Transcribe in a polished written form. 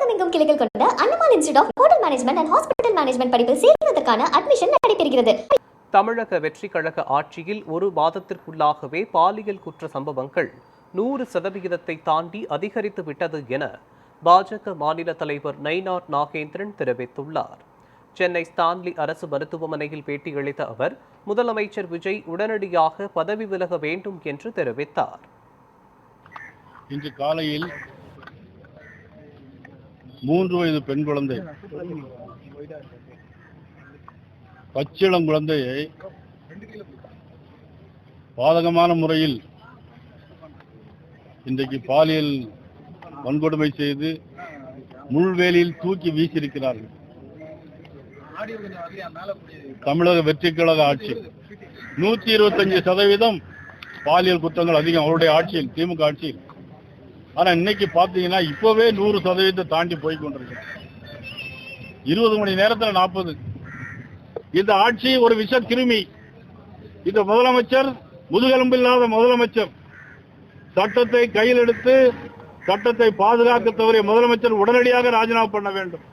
தமிழகமெங்கும் கிளைகள் கொண்ட அண்ணமால் institute of hotel management and hospital management படிப்பில் சேர்வதற்கான அட்மிஷன் நடைபெறுகிறது. தமிழக வெற்றி கழக ஆட்சியில் ஒரு மாதத்திற்குள்ளாகவே பாலியல் குற்ற சம்பவங்கள் 100% தாண்டி அதிகரித்து விட்டது என பாஜக மாநில தலைவர் நயினார் நாகேந்திரன் தெரிவித்துள்ளார். சென்னை ஸ்டான்லி அரசு மருத்துவமனையில் பேட்டியளித்த அவர், முதலமைச்சர் விஜய் உடனடியாக பதவி விலக வேண்டும் என்று தெரிவித்தார். இன்று காலையில் 3 வயது பெண் குழந்தை, பச்சிளம் குழந்தையை பாதகமான முறையில் இன்றைக்கு பாலியல் வன்கொடுமை செய்து முள்வேலியில் தூக்கி வீசியிருக்கிறார்கள். தமிழக வெற்றி கழக ஆட்சி 125% பாலியல் குற்றங்கள் அதிகம் அவருடைய ஆட்சியில், திமுக ஆட்சியில். ஆனா இன்னைக்கு பாத்தீங்கன்னா இப்பவே 100% தாண்டி போய் கொண்டிருக்கு. 20 மணி நேரத்தில் 40. இந்த ஆட்சி ஒரு விஷ கிருமி. இந்த முதலமைச்சர் முதுகெலும்பில்லாத முதலமைச்சர். சட்டத்தை கையில் எடுத்து சட்டத்தை பாதுகாக்க தவறிய முதலமைச்சர் உடனடியாக ராஜினாமா பண்ண வேண்டும்.